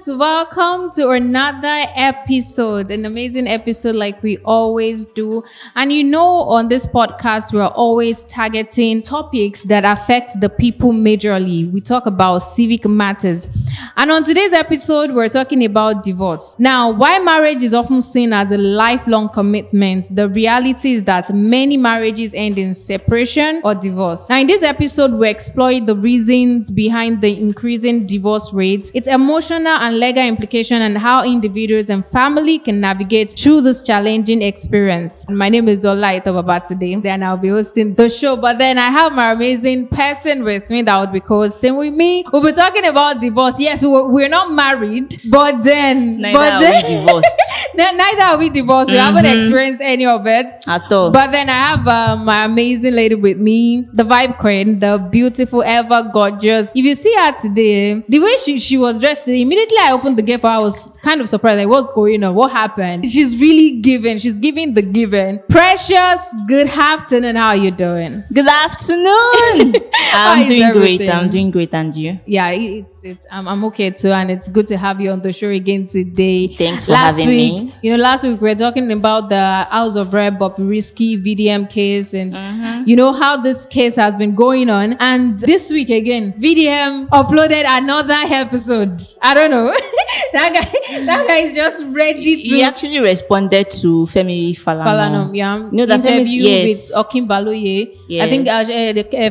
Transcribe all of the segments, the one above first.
Veegilants, welcome to another episode, an amazing episode like we always do. And on this podcast, we're always targeting topics that affect the people majorly. We talk about civic matters. And on today's episode, we're talking about divorce. Now, while marriage is often seen as a lifelong commitment, the reality is that many marriages end in separation or divorce. Now, in this episode, we explore the reasons behind the increasing divorce rates, its emotional and legal implication, and how individuals and family can navigate through this challenging experience. And my name is Ola Itobaba today, and I'll be hosting the show. But then I have my amazing person with me that would be co-hosting with me. We'll be talking about divorce. Yes, we're not married, but then neither are we divorced. Neither are we divorced. We haven't experienced any of it at all. But then I have my amazing lady with me, the vibe queen, the beautiful, ever gorgeous. If you see her today, the way she was dressed today, immediately I opened the gate for her. I was kind of surprised. Like, what's going on? What happened? She's really giving. She's giving the giving. Precious, good afternoon. How are you doing? Good afternoon. I'm doing great. I'm doing great. And you? Yeah, I'm okay too. And it's good to have you on the show again today. Thanks for having me. Last week we were talking about the House of Rep Bobrisky VDM case and how this case has been going on. And this week again, VDM uploaded another episode. I don't know. that guy is just ready to. He actually responded to Femi Falana. That interview with Okin Baloye. Yes. I think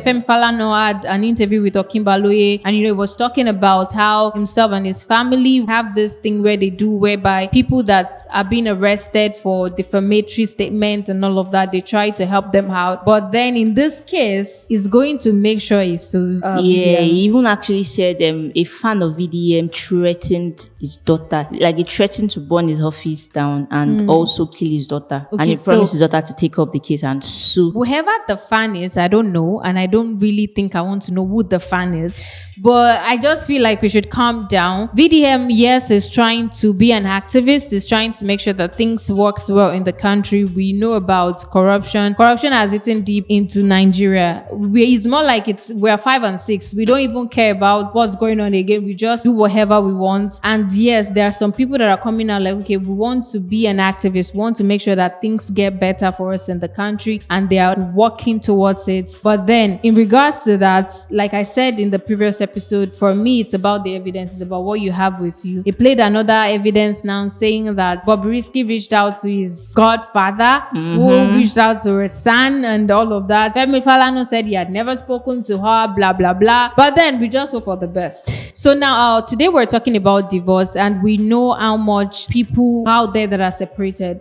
Femi Falana had an interview with Okin Baloye, and he was talking about how himself and his family have this thing where they do whereby people that are being arrested for defamatory statements and all of that, they try to help them out. But then in this case, he's going to make sure he sues. He even actually said a fan of VDM threatened his daughter. Like, he threatened to burn his office down and also kill his daughter. Okay, and he promised his daughter to take up the case and sue. Whoever the fan is, I don't know. And I don't really think I want to know who the fan is. But I just feel like we should calm down. VDM, yes, is trying to be an activist. Is trying to make sure that things works well in the country. We know about corruption. Corruption has eaten deep into Nigeria. It's more like we're 5 and 6. We don't even care about what's going on again. We just do whatever we want. And yes, there are some people that are coming out like, okay, we want to be an activist. We want to make sure that things get better for us in the country. And they are working towards it. But then in regards to that, like I said in the previous episode, for me, it's about the evidence. It's about what you have with you. He played another evidence now saying that Bobrisky reached out to his godfather, who reached out to her son and all of that. Femi Falana said he had never spoken to her, blah, blah, blah. But then we just hope for the best. So now, today we're talking about divorce, and we know how much people out there that are separated.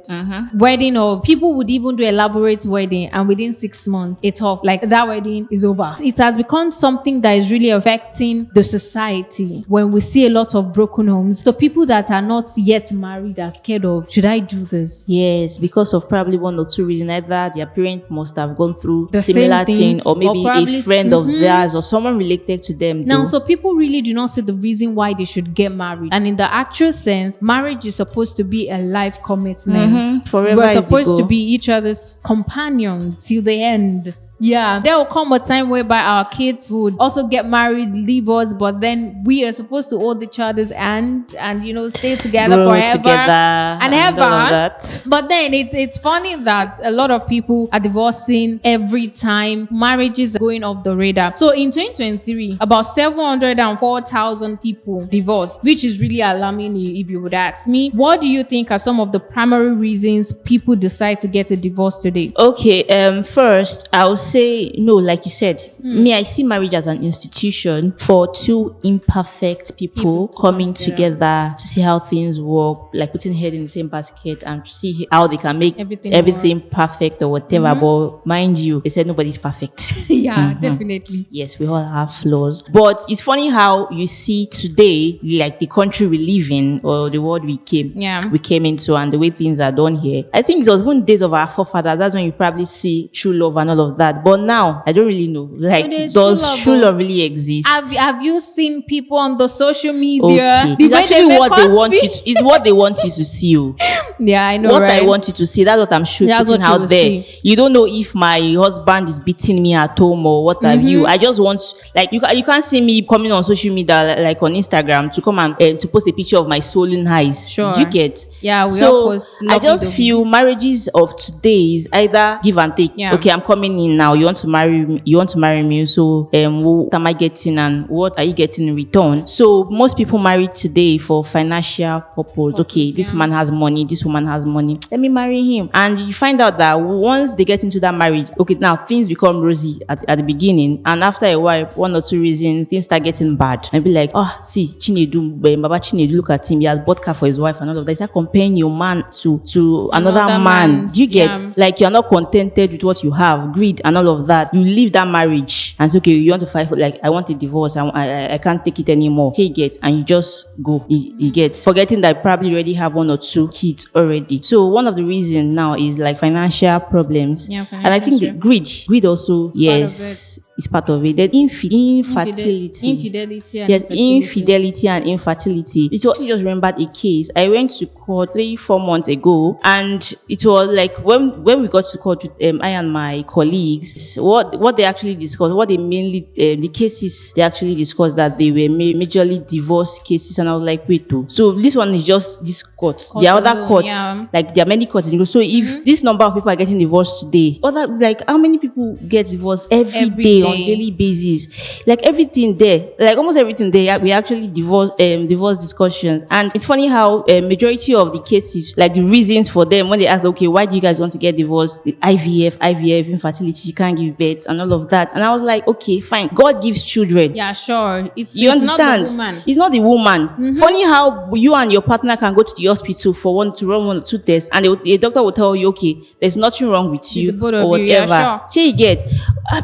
Wedding, or people would even do elaborate wedding, and within 6 months, it's off. Like, that wedding is over. It has become something that is really affecting the society when we see a lot of broken homes. So people that are not yet married are scared of, should I do this? Yes, because of probably one or two reasons. Either their parent must have gone through the similar thing, or maybe a friend of theirs or someone related to them. Now, so people really do not see the reason why they should get married. And in the actual sense, marriage is supposed to be a life commitment. Forever. We're supposed to be each other's companions till the end. Yeah, there will come a time whereby our kids would also get married, leave us, but then we are supposed to hold each other's hand and stay together forever and ever. But then it's funny that a lot of people are divorcing every time. Marriages are going off the radar. So in 2023, about 704,000 people divorced, which is really alarming if you would ask me. What do you think are some of the primary reasons people decide to get a divorce today? Okay, first, I'll say, no, like you said, I see marriage as an institution for two imperfect people coming together to see how things work, like putting head in the same basket and see how they can make everything perfect or whatever. But mind you, they said nobody's perfect. Yeah, definitely. Yes, we all have flaws. But it's funny how you see today, like the country we live in or the world we came into, and the way things are done here. I think it was even days of our forefathers. That's when you probably see true love and all of that. that. But now I don't really know. Like, there's does true love really exist? Have you seen people on the social media? Okay, The it's way actually make what they us want you. feel? Is what they want you to see. Oh. Yeah, I know. What right? I want you to see. That's what I'm putting what you out will there. see. You don't know if my husband is beating me at home or what have you. I just want, like, you can't see me coming on social media, like on Instagram, to come and to post a picture of my swollen eyes. Sure. Do you get? Yeah, we all So post I lovely just doggy. feel marriages of today is either give and take. Yeah. Okay, I'm coming in now. You want to marry me? You want to marry me? So what am I getting and what are you getting in return? So most people marry today for financial purpose. Okay, this man has money, this woman has money. Let me marry him. And you find out that once they get into that marriage, okay, now things become rosy at the beginning, and after a while, one or two reasons, things start getting bad. And be like, oh, see, Chinedu, Baba Chinedu, look at him. He has bought car for his wife and all of that. Start comparing your man to another man. Do you get? Like, you're not contented with what you have, greed and all of that. You leave that marriage and say, okay, you want to fight for, like, I want a divorce. I can't take it anymore. You get, and you just go. You get, forgetting that you probably already have one or two kids already. So one of the reasons now is like financial problems. Yeah, and I think the greed also, yes, is part of it. Then infertility. Infidelity and infertility. It was just remembered a case. I went to court 3-4 months ago, and it was like when we got to court with I and my colleagues, what they actually discussed, what they mainly the cases they actually discussed, that they were majorly divorce cases. And I was like, wait, so this one is just this court. There are other courts, like there are many courts. So if this number of people are getting divorced today, like how many people get divorced every day on daily basis? Like everything there, like almost everything there, we actually divorce discussion. And it's funny how majority of the cases, like the reasons for them when they ask, okay, why do you guys want to get divorced? The IVF, infertility, you can't give birth and all of that. And I was like, okay, fine. God gives children. Yeah, sure. You understand? Not the woman. It's not the woman. Funny how you and your partner can go to the hospital to run 1 or 2 tests, and the doctor will tell you, okay, there's nothing wrong with you or whatever. Yeah, sure. You get,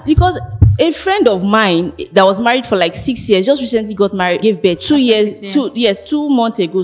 because a friend of mine that was married for like 6 years just recently got married, gave birth 2 months ago.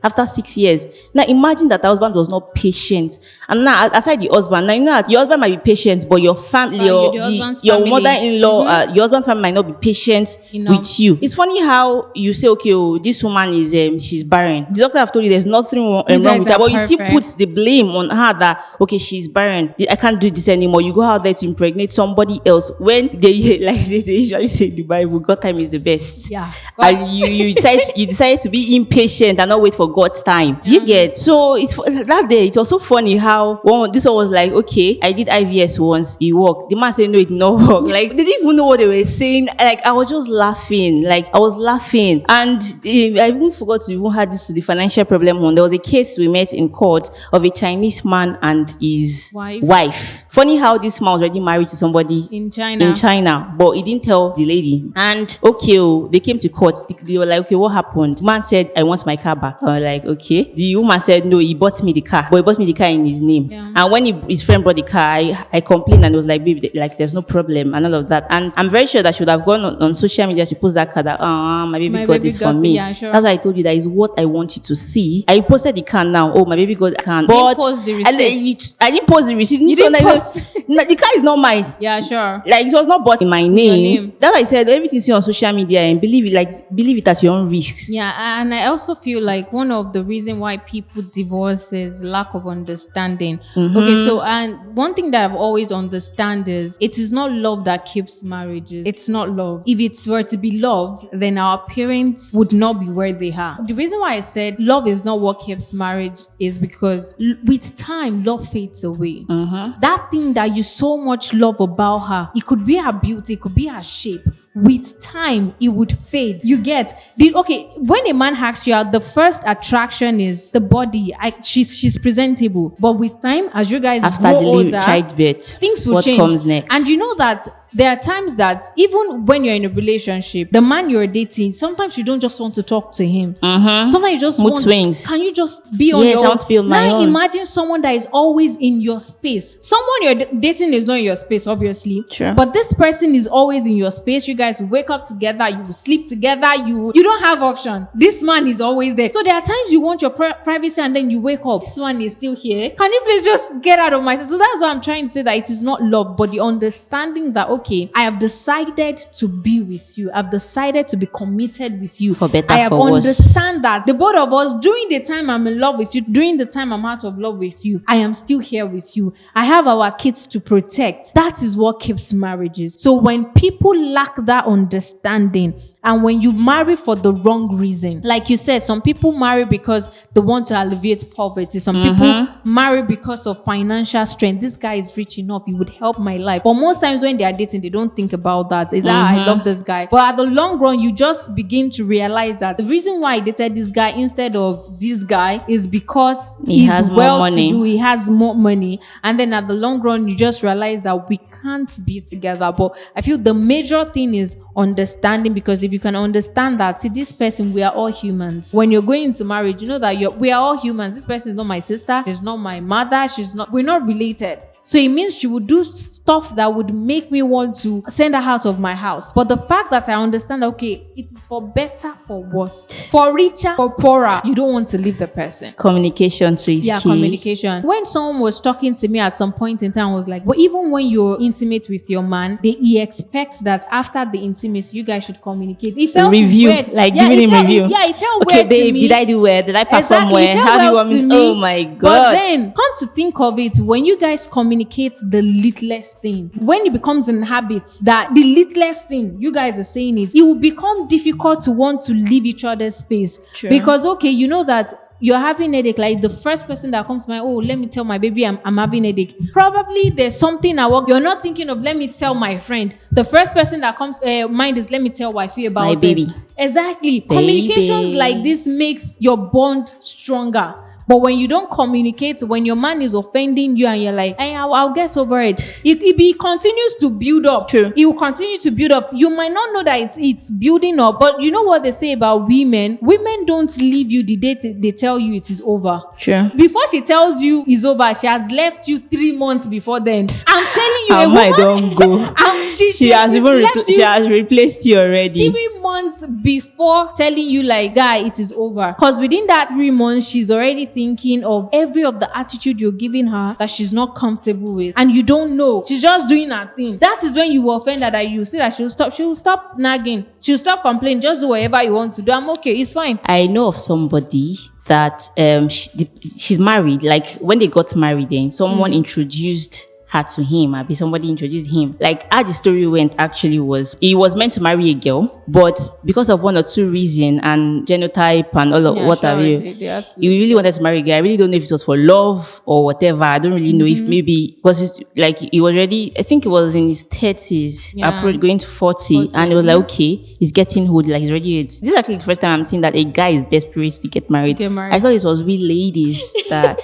After 6 years. Now imagine that the husband was not patient. And now, aside the husband, now you know that your husband might be patient, but your family, your mother-in-law, your husband's family might not be patient with you. It's funny how you say, okay, this woman is she's barren. The doctor have told you there's nothing wrong with her, but you still put the blame on her that, okay, she's barren. I can't do this anymore. You go out there to impregnate somebody else. When they usually say in the Bible, God time is the best. Yeah. And you decide to be impatient and not wait for God's time. You get? So it's that day. It was so funny how this one was like, okay, I did IVS once, it worked. The man said no, it did not work. Like, they didn't even know what they were saying. Like, I was just laughing. And I even forgot to even add this to the financial problem one. There was a case we met in court of a Chinese man and his wife. Funny how this man was already married to somebody in China, but he didn't tell the lady. And okay, they came to court. They were like, okay, what happened? The man said, I want my car back. I was like, okay. The woman said, no, he bought me the car, but he bought me the car in his name. Yeah. And when his friend brought the car, I complained and it was like, baby, like, there's no problem and all of that. And I'm very sure that she would have gone on social media to post that car that, my baby got this for me. Yeah, sure. That's why I told you that is what I want you to see. I posted the car now. Oh, my baby got the car. But post the receipt. I didn't post the receipt. You didn't post. The car is not mine. Yeah, sure. Like, it was not bought in my name. That's why I said everything you see on social media and believe it at your own risks. Yeah, and I also feel like one of the reasons why people divorce is lack of understanding. Okay, so and one thing that I've always understand is it is not love that keeps marriages. It's not love. If it were to be love, then our parents would not be where they are. The reason why I said love is not what keeps marriage is because with time, love fades away. That thing that you so much love about her, it could be her beauty, it could be her shape. With time, it would fade. You get when a man asks you out, the first attraction is the body. She's presentable, but with time, as you guys after grow the older, childbirth, things will what change. comes next? And you know that there are times that even when you're in a relationship, the man you're dating, sometimes you don't just want to talk to him. Sometimes you just Mood want, swings. can you just be on Yes, your I own? want to be on my now own. Imagine someone that is always in your space. Someone you're dating is not in your space, obviously. Sure. But this person is always in your space. You guys will wake up together, you will sleep together, you don't have option. This man is always there. So there are times you want your privacy and then you wake up, this one is still here. Can you please just get out of my sight? So that's what I'm trying to say, that it is not love, but the understanding that, okay, I have decided to be with you. I've decided to be committed with you. For better, I have for worse. understand that the both of us, during the time I'm in love with you, during the time I'm out of love with you, I am still here with you. I have our kids to protect. That is what keeps marriages. So when people lack that understanding, and when you marry for the wrong reason, like you said, some people marry because they want to alleviate poverty. Some people marry because of financial strength. This guy is rich enough, he would help my life. But most times when they are dating, they don't think about that. It's I love this guy. But at the long run, you just begin to realize that the reason why I dated this guy instead of this guy is because He has more money. he has more money. And then at the long run, you just realize that we can't be together. But I feel the major thing is understanding, because if you can understand that, see, this person, we are all humans. When you're going into marriage, you know that we are all humans. This person is not my sister, she's not my mother, we're not related. So it means she would do stuff that would make me want to send her out of my house. But the fact that I understand, okay, it is for better, for worse, for richer, for poorer, you don't want to leave the person. Communication too is key. Communication. When someone was talking to me at some point in time, I was like, but even when you're intimate with your man, he expects that after the intimacy, you guys should communicate. It felt weird. Like giving him review. It felt okay, weird babe, to me. did I do well? Did I perform well? How do you want me? Oh my God. But then, come to think of it, when you guys communicate the littlest thing, when it becomes an habit that the littlest thing you guys are saying it will become difficult to want to leave each other's space. True. Because okay, you know that you're having a headache, like the first person that comes to mind, oh, let me tell my baby I'm having a headache. Probably there's something at work. You're not thinking of, let me tell my friend. The first person that comes mind is, let me tell wifey about my baby. Exactly. Baby. Communications like this makes your bond stronger. But when you don't communicate, when your man is offending you and you're like, hey, I'll get over it. It continues to build up. True. It will continue to build up. You might not know that it's building up, but you know what they say about women? Women don't leave you the day they tell you it is over. Sure. Before she tells you it's over, she has left you 3 months before then. I'm telling you, a woman, don't go. she has replaced you already. 3 months before telling you, like, guy, it is over. Because within that 3 months, she's already thinking of every of the attitude you're giving her that she's not comfortable with, and you don't know. She's just doing her thing. That is when you will offend her, that you see that she'll stop nagging, she'll stop complaining, just do whatever you want to do. I'm okay, it's fine. I know of somebody that she's married. Like when they got married, then someone introduced her to him. Somebody introduced him. Like how the story went actually was, he was meant to marry a girl, but because of 1 or 2 reasons and genotype and all of what have you, he really wanted to marry a guy. I really don't know if it was for love or whatever. I don't really know if maybe because like he was already, I think it was in his 30s, going to 40, and it was like, okay, he's getting old, like he's already. This is actually the first time I'm seeing that a guy is desperate to get married. I thought it was real ladies that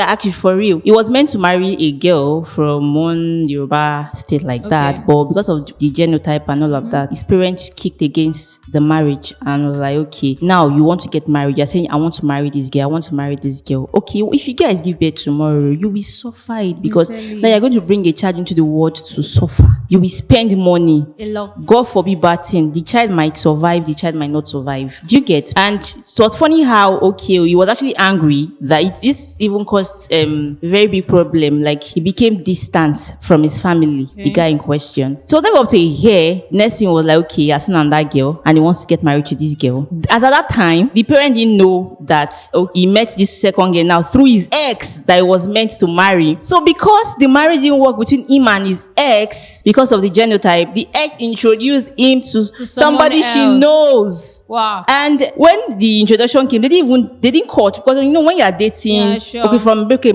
actually for real. He was meant to marry a girl from one Yoruba state like that, but because of the genotype and all of that, his parents kicked against the marriage and was like, okay, now you want to get married. You're saying, I want to marry this girl. I want to marry this girl. Okay, if you guys give birth tomorrow, you will suffer it because now you're going to bring a child into the world to suffer. You will spend money. A lot. God forbid bad thing. The child might survive, the child might not survive. Do you get? And it was funny how, he was actually angry that this even caused a very big problem. Like he became distant from his family, the guy in question. So they were up to a year. Next thing was like, okay, he has seen on that girl and he wants to get married to this girl. As at that time, the parent didn't know that he met this second girl now through his ex that he was meant to marry. So because the marriage didn't work between him and his ex, because of the genotype, the ex introduced him to somebody she knows. Wow. And when the introduction came, they didn't court, because when you are dating,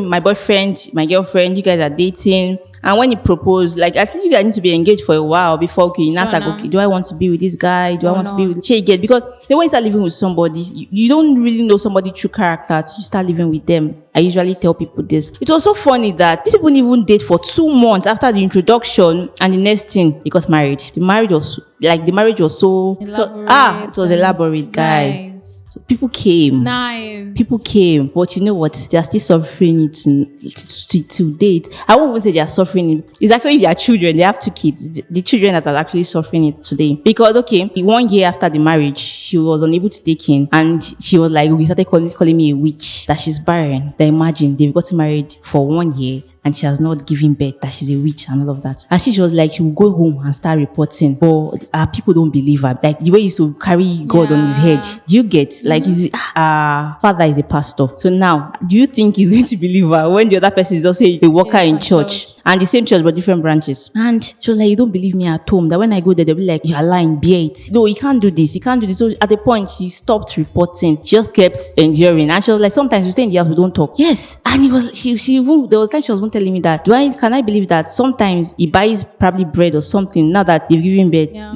my boyfriend, my girlfriend, you guys are dating, And when he proposed, like, at least you guys need to be engaged for a while before, okay, you now start, okay, do I want to be with this guy? Do I want to be with Chege? Because the way you start living with somebody, you don't really know somebody's true character till you start living with them. I usually tell people this. It was so funny that these people didn't even date for 2 months after the introduction, and the next thing, they got married. The marriage was so it was elaborate, guy. Nice. So people came. Nice. People came, but you know what? They are still suffering it to date. I won't even say they are suffering it. It's actually their children. They have 2 kids. The children that are actually suffering it today. Because, okay, 1 year after the marriage, she was unable to take in, and she was like, we started calling me a witch, that she's barren. Then imagine, they've gotten married for 1 year, and she has not given birth, that she's a witch and all of that. And she was like, she will go home and start reporting. But people don't believe her. Like, the way he used to carry God on his head. Do you get? Like, his father is a pastor. So now, do you think he's going to believe her when the other person is also a worker in church? And the same church, but different branches. And she was like, you don't believe me at home. That when I go there, they'll be like, you're lying, bear it. No, you can't do this. You can't do this. So at the point, she stopped reporting. She just kept enduring. And she was like, sometimes we stay in the house, we don't talk. Yes. And it was, she even, there was time she was even telling me that, can I believe that sometimes he buys probably bread or something, now that you've given birth. Yeah.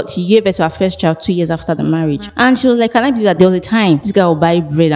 She gave birth to her first child 2 years after the marriage. Yeah. And she was like, can I believe that there was a time this guy will buy bread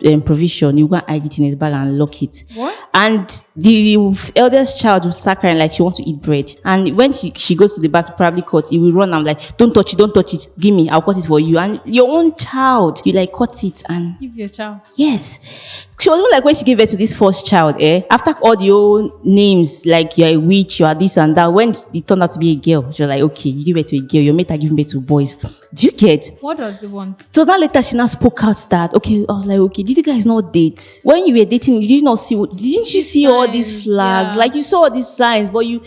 and provision, you go and hide it in his bag and lock it. What? And the eldest child will start crying like she wants to eat bread. And when she goes to the back to probably cut, he will run and like, don't touch it, give me, I'll cut it for you. And your own child, you like cut it and give your child. Yes. She was even like when she gave birth to this first child, after all the old names, like you're a witch, you are this and that, when it turned out to be a girl, she was like, okay, you give birth to a girl, your mate are giving birth to boys. Do you get? What does it want? So that later she now spoke out that, okay, I was like, okay, did you guys not date? When you were dating, didn't you see all these flags? Yeah. Like you saw all these signs, but you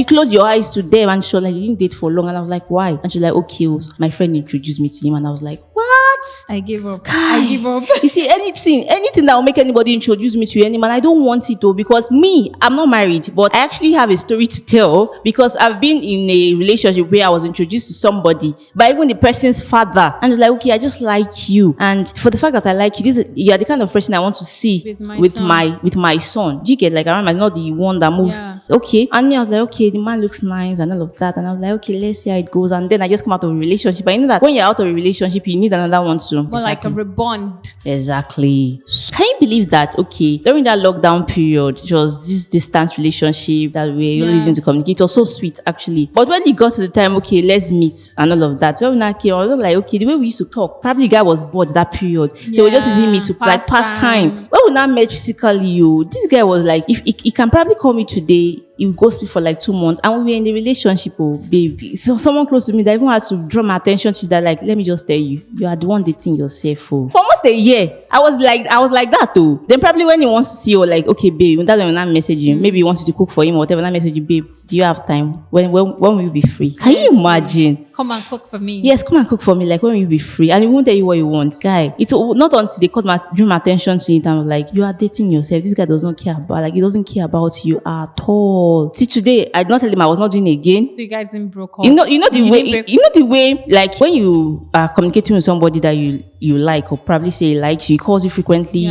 closed your eyes to them, and she was like, you didn't date for long. And I was like, why? And she was like, okay, so my friend introduced me to him, and I was like, what? I give up. I give up. You see, anything that will make anybody introduce me to any man, I don't want it though, because me, I'm not married, but I actually have a story to tell, because I've been in a relationship where I was introduced to somebody by even the person's father, and it's like, okay, I just like you, and for the fact that I like you, you are the kind of person I want to see with my son. Do you get? Like, I remember, not the one that moved. Yeah. Okay, and me, I was like, okay, the man looks nice and all of that, and I was like, okay, let's see how it goes. And then I just come out of a relationship. I know that when you're out of a relationship, you need another one too. More like a rebond. Exactly. Can you believe that? Okay, during that lockdown period, it was this distant relationship that we always used to communicate. It was so sweet, actually. But when it got to the time, okay, let's meet and all of that, when I came, I was like, okay, the way we used to talk, probably the guy was bored that period. So we were just using me to pass time. When we now met physically, this guy was like, if he can probably call me today, he would ghost me for like 2 months, and we were in the relationship, baby. So someone close to me that even had to draw my attention to that, like, let me just tell you, you are the one dating yourself. For almost a year, I was like that too. Then probably when he wants to see you, like, okay, babe, that's when I message you. Maybe he wants you to cook for him or whatever. I message you, babe, do you have time? When will you be free? Can you imagine? Come and cook for me. Yes, come and cook for me. Like, when will you be free? And he won't tell you what you want. Guy, it's not until they drew my attention to it, and I was like, you are dating yourself. This guy does not care about, like, he doesn't care about you at all. See, today, I did not tell him I was not doing it again. So you guys didn't broke up. You know the way, like, when you are communicating with somebody that you like, or probably say he likes you, he calls you frequently,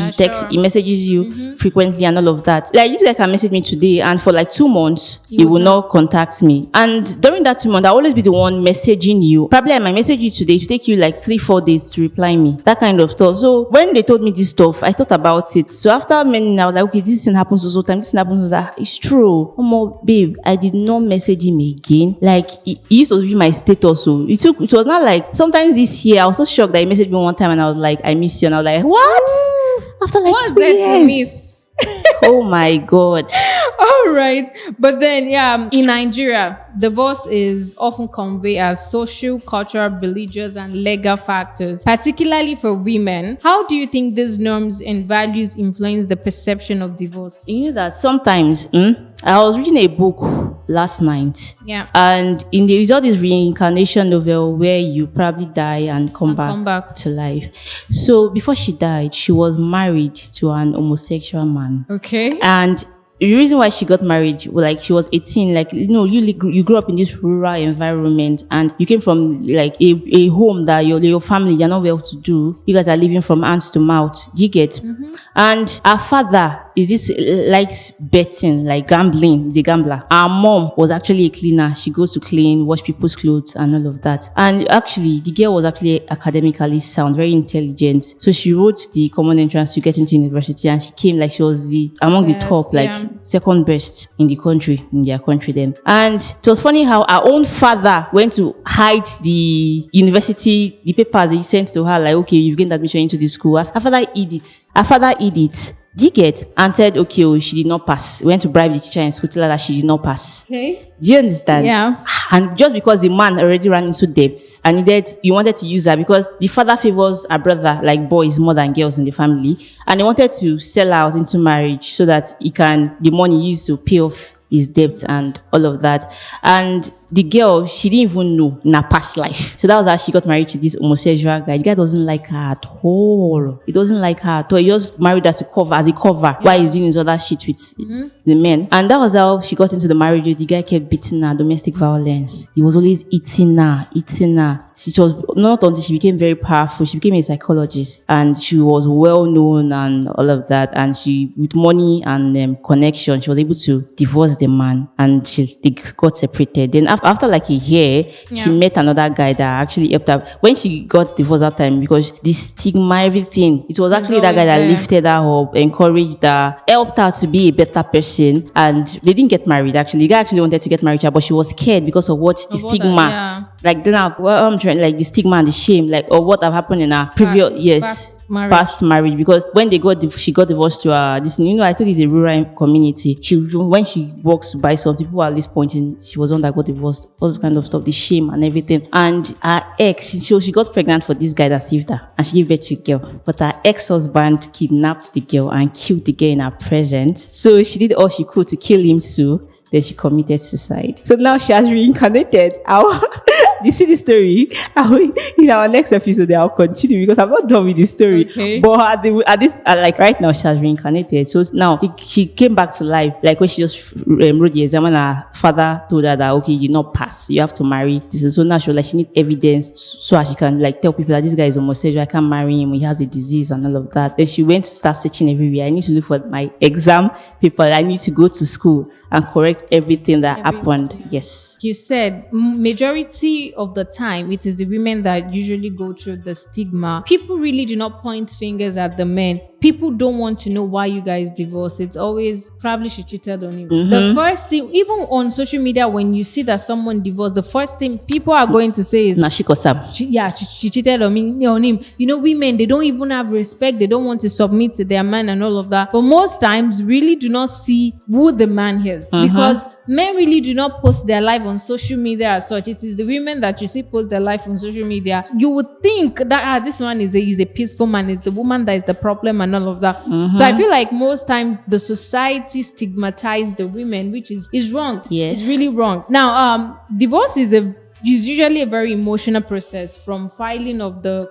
he messages you frequently and all of that. Like, this guy can message me today, and for like 2 months, he will not contact me. And during that 2 months, I'll always be the one messaging you. Probably I might message you today, it will take you like 3-4 days to reply me. That kind of stuff. So when they told me this stuff, I thought about it. So after many, I was like, okay, this thing happens so time, this thing happens so that. It's true. Babe, I did not message him again. Like, he used to be my status. So it was not like, sometimes this year, I was so shocked that he messaged me one time, and I was like, I miss you. And I was like, what? After like 2 years. Oh my God. All right. But then, in Nigeria, divorce is often conveyed as social, cultural, religious, and legal factors, particularly for women. How do you think these norms and values influence the perception of divorce? You know that sometimes, I was reading a book last night. Yeah. And in the result is reincarnation novel where you probably die and come back to life. So before she died, she was married to an homosexual man. Okay. And the reason why she got married, well, like she was 18, like, you grew up in this rural environment and you came from like a home that your family, they're not well to do. You guys are living from hand to mouth. You get? And our father is this, likes betting, like gambling. He's a gambler. Our mom was actually a cleaner. She goes to clean, wash people's clothes and all of that. And actually, the girl was actually academically sound, very intelligent. So she wrote the common entrance to get into university and she came like she was among the top, like second best in the country, in their country then. And it was funny how our own father went to hide the university, the papers he sent to her, like, okay, you've gained admission into the school. Our father hid it. Do you get? And said, okay, she did not pass. Went to bribe the teacher in school, tell her that she did not pass. Okay. Do you understand? Yeah. And just because the man already ran into debts and he wanted to use her because the father favors a brother, like boys more than girls in the family. And he wanted to sell her out into marriage so that the money used to pay off his debts and all of that. And the girl, she didn't even know in her past life. So that was how she got married to this homosexual guy. The guy doesn't like her at all. He doesn't like her at all. He just married her as a cover while he's doing his other shit with the men. And that was how she got into the marriage. The guy kept beating her, domestic violence. He was always eating her. She was not until she became very powerful. She became a psychologist and she was well known and all of that. And she, with money and connection, she was able to divorce the man and they got separated. Then after like a year, she met another guy that actually helped her. When she got divorced that time, because the stigma, everything, it was actually that guy that lifted her up, encouraged her, helped her to be a better person. And they didn't get married actually. The guy actually wanted to get married to her, but she was scared because of what the stigma. Like then I'm trying, like the stigma and the shame, like or what have happened in her previous past marriage. Because when she got divorced to her, I thought it's a rural community. When she walks to buy something, people are at least pointing, she was one that got divorced, all this kind of stuff, the shame and everything. And her ex, she got pregnant for this guy that saved her, and she gave birth to a girl. But her ex-husband kidnapped the girl and killed the girl in her presence. So she did all she could to kill him too. Then she committed suicide. So now she has reincarnated. You see the story? In our next episode, I'll continue because I'm not done with the story. Okay. But like right now, she has reincarnated. So now she came back to life. Like when she just wrote the exam, and her father told her that, okay, you did not pass. You have to marry. So now she was like, she needs evidence so she can like tell people that this guy is homosexual. I can't marry him. He has a disease and all of that. Then she went to start searching everywhere. I need to look for my exam paper. I need to go to school and correct everything that happened. Yes. You said majority of the time it is the women that usually go through the stigma. People really do not point fingers at the men. People don't want to know why you guys divorced. It's always probably she cheated on him. The first thing, even on social media, when you see that someone divorced, the first thing people are going to say is, she cheated on him. Women, they don't even have respect. They don't want to submit to their man and all of that. But most times, really do not see who the man is because men really do not post their life on social media as such. It is the women that you see post their life on social media. You would think that this man is a peaceful man. It's the woman that is the problem and all of that. So I feel like most times the society stigmatizes the women, which is wrong. Yes. It's really wrong. Now, divorce is usually a very emotional process, from filing of the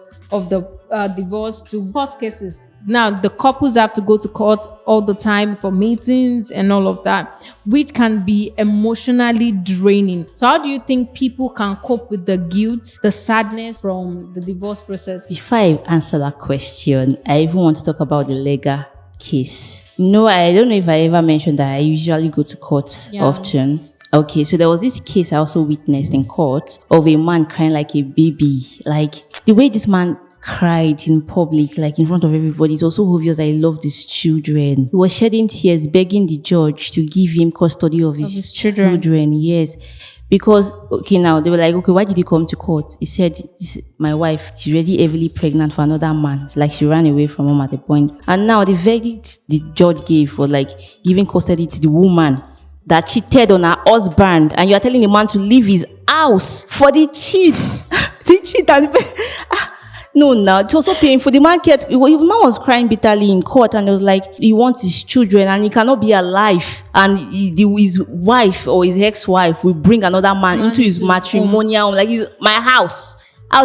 divorce to court cases. Now, the couples have to go to court all the time for meetings and all of that, which can be emotionally draining. So how do you think people can cope with the guilt, the sadness from the divorce process? Before I answer that question, I even want to talk about the legal case. No, I don't know if I ever mentioned that I usually go to court often. Okay, so there was this case I also witnessed in court of a man crying like a baby. Like the way this man cried in public, like in front of everybody, it's also obvious that he loved his children. He was shedding tears, begging the judge to give him custody of his children. Yes. Because, okay, now they were like, okay, why did you come to court? He said, my wife, she's already heavily pregnant for another man. Like she ran away from home at the point. And now the verdict the judge gave was like giving custody to the woman that cheated on her husband, and you are telling the man to leave his house for the cheats. The cheat and no, now it was so painful. The man was crying bitterly in court, and it was like he wants his children and he cannot be alive, and his wife or his ex-wife will bring another man into his matrimonial, like it's my house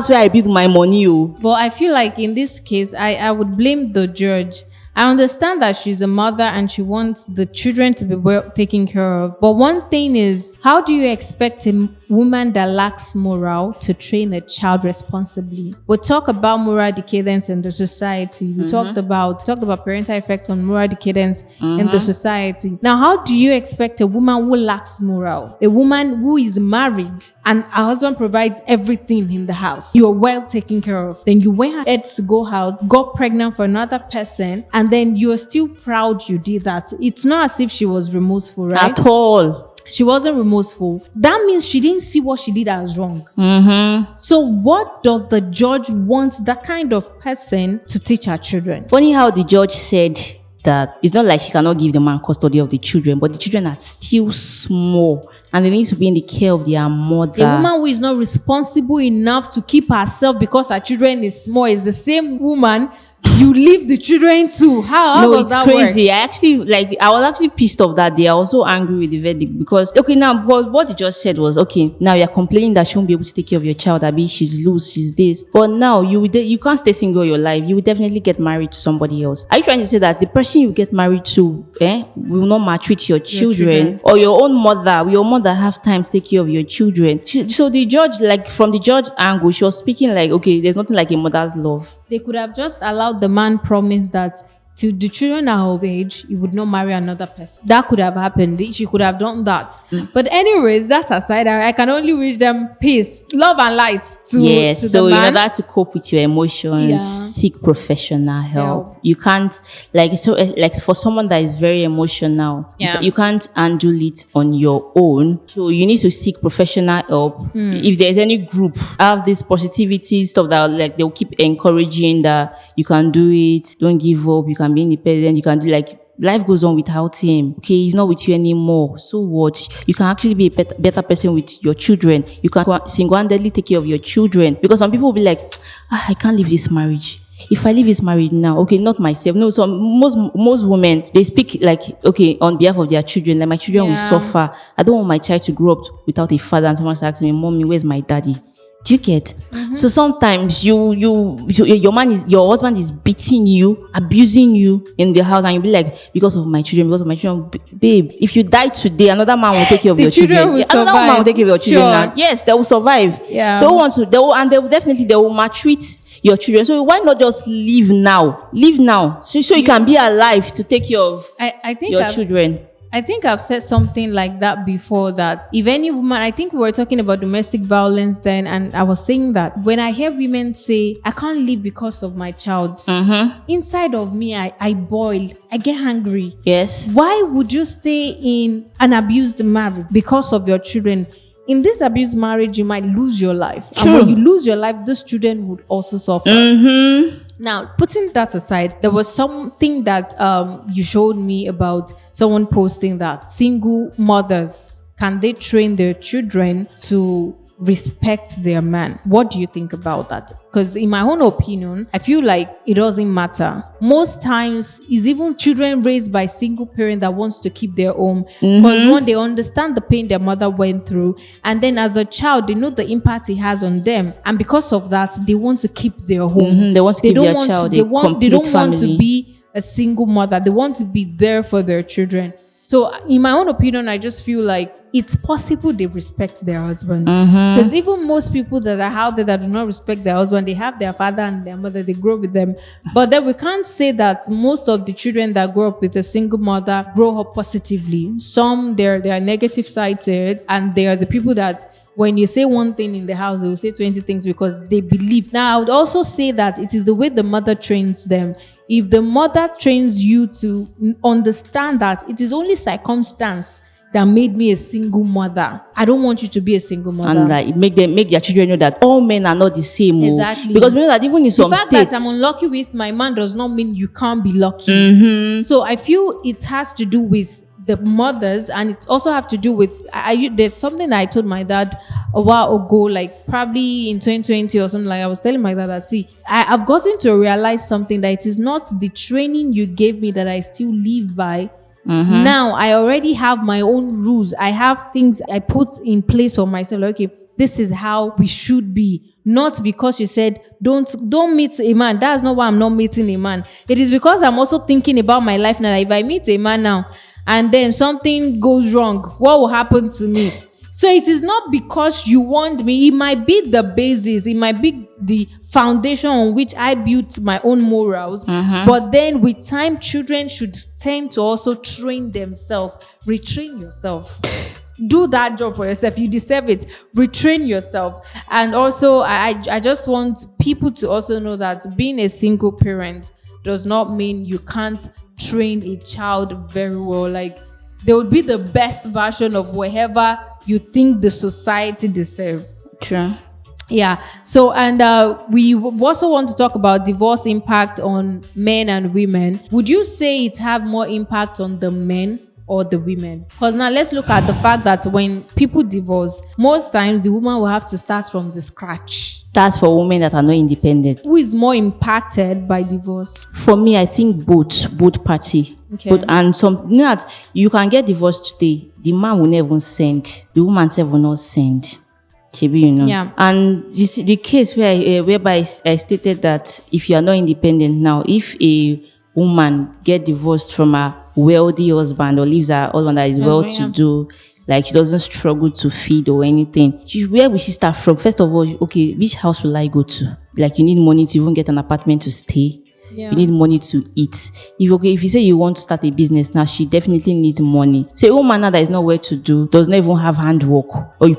where I build my money. But I feel like in this case, I would blame the judge. I understand that she's a mother and she wants the children to be well taken care of. But one thing is, how do you expect a woman that lacks morale to train a child responsibly? We'll talk about moral decadence in the society. We talked about parental effect on moral decadence in the society. Now, how do you expect a woman who lacks morale, a woman who is married and her husband provides everything in the house, you're well taken care of, then you went ahead to go out, got pregnant for another person, and then you're still proud you did that? It's not as if she was remorseful, right? At all. She wasn't remorseful. That means she didn't see what she did as wrong. So what does the judge want that kind of person to teach her children? Funny how the judge said that it's not like she cannot give the man custody of the children, but the children are still small and they need to be in the care of their mother. A woman who is not responsible enough to keep herself because her children is small is the same woman you leave the children to. How does that work? No, it's crazy. I was actually pissed off that day. I was so angry with the verdict because, now, what the judge said was, now you're complaining that she won't be able to take care of your child. She's loose, she's this. But now, you can't stay single your life. You will definitely get married to somebody else. Are you trying to say that the person you get married to will not maltreat your children? Or your own mother? Will your mother have time to take care of your children? So the judge, from the judge angle, she was speaking there's nothing like a mother's love. They could have just allowed the man promise that till the children are of age, he would not marry another person. That could have happened. She could have done that. But anyways, that aside, I can only wish them peace, love and light to so the man. In order to cope with your emotions, seek professional help. You can't, for someone that is very emotional, you can't handle it on your own. So you need to seek professional help. If there's any group, have this positivity stuff that they'll keep encouraging that you can do it, don't give up, you can be independent, you can do life goes on without him. Okay, he's not with you anymore. So what? You can actually be a better person with your children. You can single-handedly take care of your children. Because some people will be like, I can't leave this marriage. If I leave this marriage now, not myself. No, so most women, they speak on behalf of their children. My children will suffer. I don't want my child to grow up without a father and someone's asking me, Mommy, where's my daddy? Do you get? So sometimes your husband is beating you, abusing you in the house, and you'll be like, because of my children, babe, if you die today, another man will take care of your children. Another man will take care of your children now. Yes, they will survive. Yeah. So they will maltreat your children. So why not just leave now? So you can be alive to take care of your children. I think I've said something like that before, that if any woman, I think we were talking about domestic violence then, and I was saying that when I hear women say, I can't live because of my child, inside of me, I boil, I get angry. Yes. Why would you stay in an abused marriage because of your children? In this abused marriage, you might lose your life. True. And when you lose your life, those children would also suffer. Now, putting that aside, there was something that you showed me about someone posting that single mothers, can they train their children to respect their man? What do you think about that? Because in my own opinion, I feel like it doesn't matter. Most times, it's even children raised by single parent that wants to keep their home. Because one, they understand the pain their mother went through. And then as a child, they know the impact it has on them. And because of that, they want to keep their home. They want to keep their child They don't want to be a single mother. They want to be there for their children. So in my own opinion, I just feel like it's possible they respect their husband. Because even most people that are out there that do not respect their husband, they have their father and their mother, they grow with them. But then we can't say that most of the children that grow up with a single mother grow up positively. Some, they're negative sided, and they are the people that when you say one thing in the house, they will say 20 things because they believe. Now, I would also say that it is the way the mother trains them. If the mother trains you to understand that it is only circumstance that made me a single mother, I don't want you to be a single mother. And make their children know that all men are not the same. Exactly. Because we know that even in some states, the fact that I'm unlucky with my man does not mean you can't be lucky. So I feel it has to do with the mothers, and it also have to do with there's something I told my dad a while ago, like probably in 2020 or something. Like I was telling my dad that, see, I've gotten to realize something, that it is not the training you gave me that I still live by, Now I already have my own rules. I have things I put in place for myself. Like, okay, this is how we should be. Not because you said don't meet a man. That's not why I'm not meeting a man. It is because I'm also thinking about my life now. That if I meet a man now and then something goes wrong, what will happen to me? So it is not because you want me. It might be the basis. It might be the foundation on which I built my own morals. But then with time, children should tend to also train themselves. Retrain yourself. Do that job for yourself. You deserve it. Retrain yourself. And also, I just want people to also know that being a single parent does not mean you can't train a child very well. Like, they would be the best version of whatever you think the society deserve. True. Yeah. So, and we also want to talk about divorce impact on men and women. Would you say it have more impact on the men or the women? Because now let's look at the fact that when people divorce, most times the woman will have to start from the scratch. That's for women that are not independent. Who is more impacted by divorce? For me, I think both party. Okay. But and some that you can get divorced today, the man will never send, the woman self will not send. Chibi, you know. Yeah. And this the case whereby I stated that if you are not independent now, if a woman get divorced from a wealthy husband or leaves her husband that is well-to-do, like she doesn't struggle to feed or anything, where will she start from? First of all, okay, which house will I go to? Like, you need money to even get an apartment to stay. Yeah. You need money to eat. If you say you want to start a business now, she definitely needs money. So a woman now that is not well to do, does not even have handwork, or you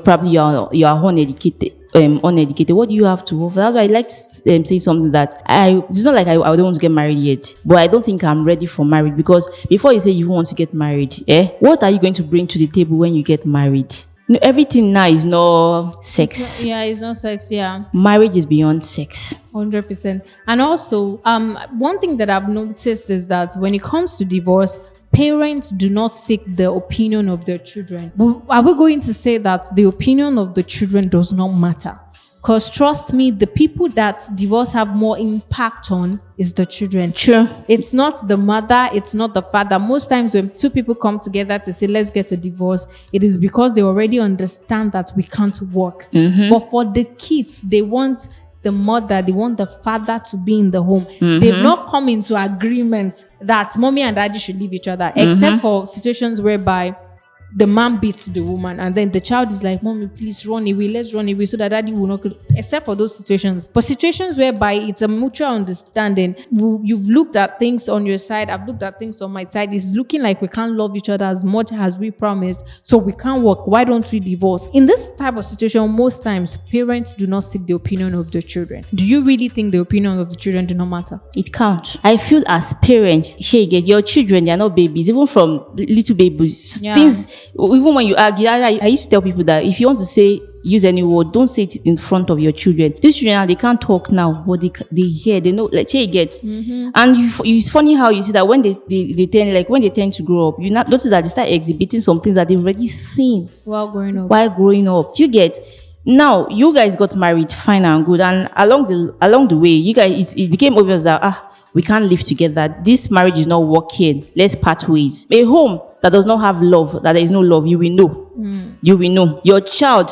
are uneducated. What do you have to offer? That's why I like to say something that it's not like I don't want to get married yet, but I don't think I'm ready for marriage, because before you say you want to get married, what are you going to bring to the table when you get married? No, everything now is not sex. It's not sex. Yeah. Marriage is beyond sex. 100%. And also, one thing that I've noticed is that when it comes to divorce, parents do not seek the opinion of their children. But are we going to say that the opinion of the children does not matter? Because trust me, the people that divorce have more impact on is the children. True. It's not the mother, it's not the father. Most times when two people come together to say, let's get a divorce, it is because they already understand that we can't work. But for the kids, they want the mother, they want the father to be in the home. They've not come into agreement that mommy and daddy should leave each other, except for situations whereby the man beats the woman and then the child is like, mommy, please run away, let's run away so that daddy will not, except for those situations. But situations whereby it's a mutual understanding, you've looked at things on your side, I've looked at things on my side, it's looking like we can't love each other as much as we promised, so we can't work, why don't we divorce? In this type of situation, most times parents do not seek the opinion of their children. Do you really think the opinion of the children do not matter? It counts. I feel as parents, your children, they are not babies, even from little babies. Things, even when you argue, I used to tell people that if you want to use any word, don't say it in front of your children. These children, they can't talk now, but they hear, they know, like, you get. And it's funny how you see that when they tend to grow up, you notice that they start exhibiting some things that they've already seen while growing up. You get. Now, you guys got married, fine and good, and along the way, you guys, it became obvious that we can't live together. This marriage is not working. Let's part ways. A home that does not have love, that there is no love, you will know. You will know. Your child,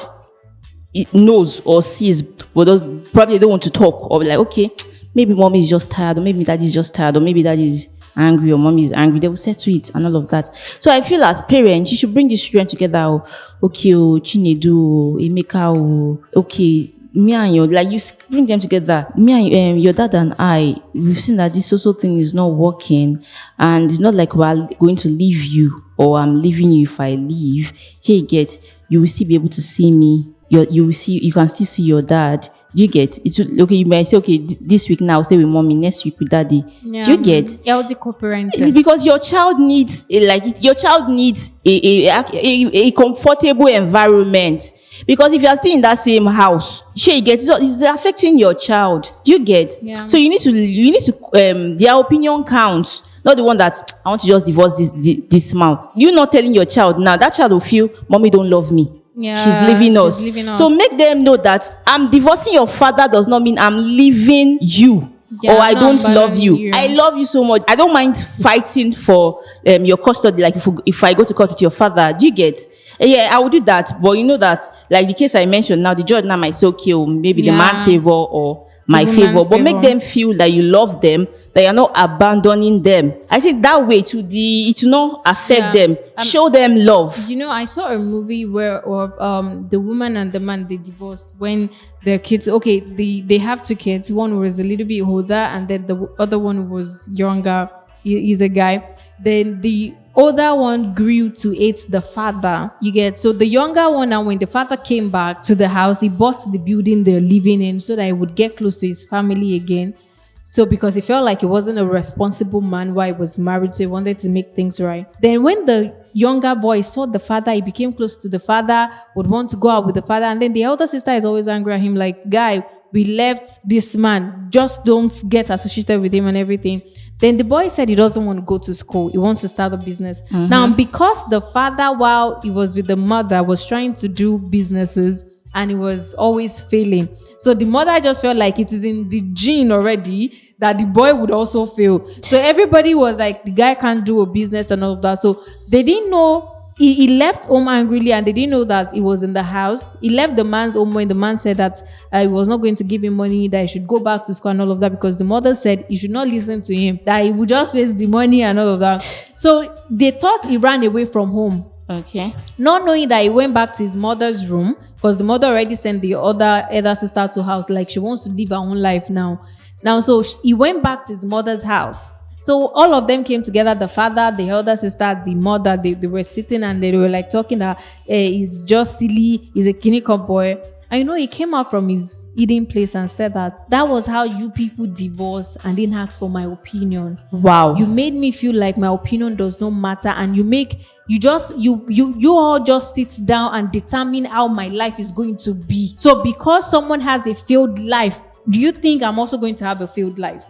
it knows or sees, but probably don't want to talk, or be like, okay, maybe mommy is just tired, or maybe daddy is just tired, or maybe daddy is angry, or mommy is angry. They will settle it and all of that. So I feel as parents, you should bring these children together. Okay, Chinedu, Emeka, okay, me and you, like, you bring them together. Me and your dad and I, we've seen that this social thing is not working, and it's not like we're going to leave you, or I'm leaving you if I leave. Here you get, you will still be able to see me. You will see, you can still see your dad. Do you get it? Okay, you might say, okay, this week now I'll stay with mommy, next week with daddy. Yeah. Do you get? Healthy co-parenting. It's because your child needs a comfortable environment. Because if you are still in that same house, sure, you get, it's affecting your child. Do you get? Yeah. So you need to their opinion counts. Not the one that I want to just divorce this man. You're not telling your child now. That child will feel, mommy don't love me. Yeah, she's leaving us. So make them know that I'm divorcing your father does not mean I'm leaving you. Yeah, or I no, don't but love you. you. I love you so much. I don't mind fighting for your custody. Like if I go to court with your father, do you get? Yeah, I will do that. But you know that, like the case I mentioned now, the judge now might say, okay, maybe the man's Yeah. favor or my The favor, woman's but make favor. them feel that you love them, that you're not abandoning them. I think that way it will not affect Yeah. them. Show them love. You know, I saw a movie where the woman and the man, they divorced when their kids, okay, they have two kids. One was a little bit older and then the other one was younger. He's a guy. Then the older one grew to hate the father. You get? So the younger one, now when the father came back to the house, he bought the building they're living in so that he would get close to his family again. So because he felt like he wasn't a responsible man while he was married, so he wanted to make things right. Then when the younger boy saw the father, he became close to the father, would want to go out with the father. And then the elder sister is always angry at him, like, guy, we left this man, just don't get associated with him and everything. Then the boy said he doesn't want to go to school. He wants to start a business. Now, because the father, while he was with the mother, was trying to do businesses and he was always failing. So the mother just felt like it is in the gene already that the boy would also fail. So everybody was like, the guy can't do a business and all of that. So they didn't know. He left home angrily and they didn't know that he was in the house. He left the man's home when the man said that he was not going to give him money, that he should go back to school and all of that, because the mother said he should not listen to him, that he would just waste the money and all of that. So they thought he ran away from home. Okay. Not knowing that he went back to his mother's room, because the mother already sent the other sister to house, like she wants to live her own life now. So he went back to his mother's house. So all of them came together, the father, the elder sister, the mother, they were sitting and they were like talking that he's just silly, he's a kiniko boy. And you know, he came out from his eating place and said that was how you people divorce and didn't ask for my opinion. Wow. You made me feel like my opinion does not matter, and you all just sit down and determine how my life is going to be. So because someone has a failed life, do you think I'm also going to have a failed life?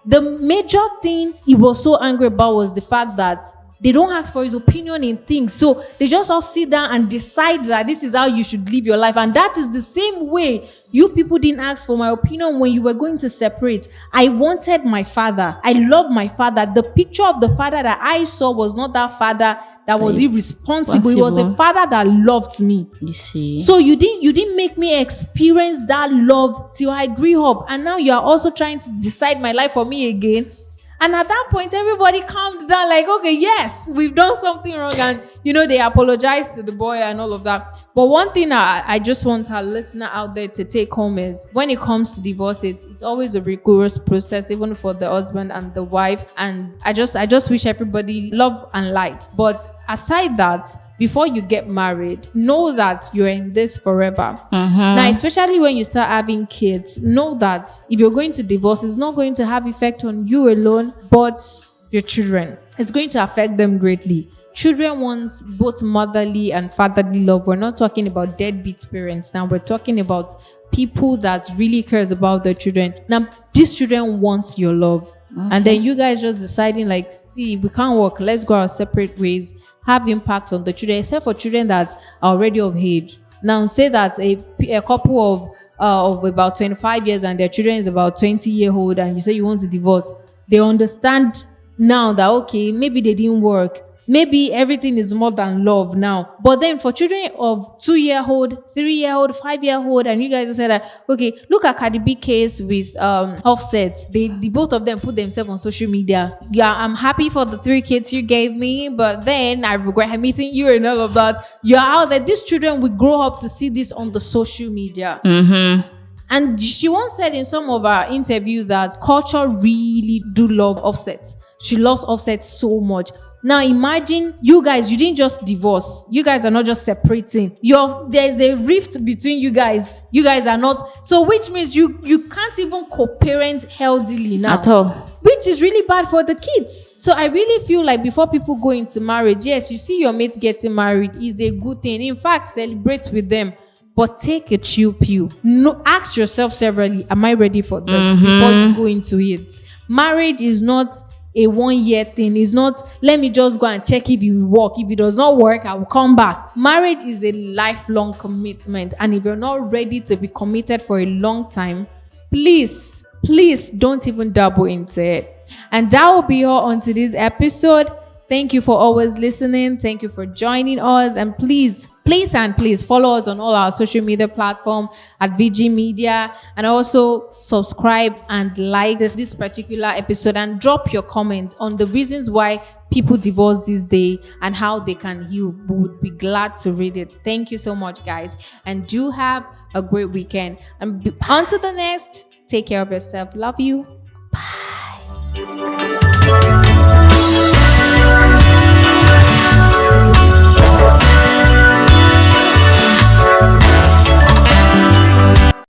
The major thing he was so angry about was the fact that they don't ask for his opinion in things. So they just all sit down and decide that this is how you should live your life. And that is the same way you people didn't ask for my opinion when you were going to separate. I wanted my father. I love my father. The picture of the father that I saw was not that father that was irresponsible. It was a father that loved me. You see. So you didn't make me experience that love till I grew up. And now you are also trying to decide my life for me again. And at that point, everybody calmed down, like, okay, yes, we've done something wrong. And, they apologized to the boy and all of that. But one thing I just want our listener out there to take home is, when it comes to divorce, it's always a rigorous process, even for the husband and the wife. And I just wish everybody love and light. But aside that, before you get married, know that you're in this forever. Now, especially when you start having kids, know that if you're going to divorce, it's not going to have effect on you alone, but your children. It's going to affect them greatly. Children want both motherly and fatherly love. We're not talking about deadbeat parents. Now, we're talking about people that really cares about their children. Now, these children want your love. Okay. And then you guys just deciding, like, see, we can't work. Let's go our separate ways. Have impact on the children, except for children that are already of age. Now, say that a couple of about 25 years and their children is about 20-year-old, and you say you want to divorce. They understand now that, okay, maybe they didn't work. Maybe everything is more than love now. But then for children of 2-year-old, 3-year-old, 5-year-old, and you guys say that, okay, look at Cardi B case with Offset. The both of them put themselves on social media. Yeah, I'm happy for the 3 kids you gave me, but then I regret meeting you and all of that. You're out there. These children will grow up to see this on the social media. And she once said in some of her interviews that culture really do love Offset. She loves Offset so much. Now imagine you guys, you didn't just divorce. You guys are not just separating. There's a rift between you guys. You guys are not. So which means you can't even co-parent healthily now. At all. Which is really bad for the kids. So I really feel like before people go into marriage, yes, you see your mates getting married is a good thing. In fact, celebrate with them. But take a chill pill. No, ask yourself severally, am I ready for this before you go into it? Marriage is not a 1-year thing. It's not, let me just go and check if it will work. If it does not work, I will come back. Marriage is a lifelong commitment. And if you're not ready to be committed for a long time, please please don't even double into it. And that will be all on today's episode. Thank you for always listening. Thank you for joining us. And please follow us on all our social media platforms at VG Media. And also subscribe and like this particular episode and drop your comments on the reasons why people divorce this day and how they can heal. We would be glad to read it. Thank you so much, guys. And do have a great weekend. And until the next, take care of yourself. Love you. Bye.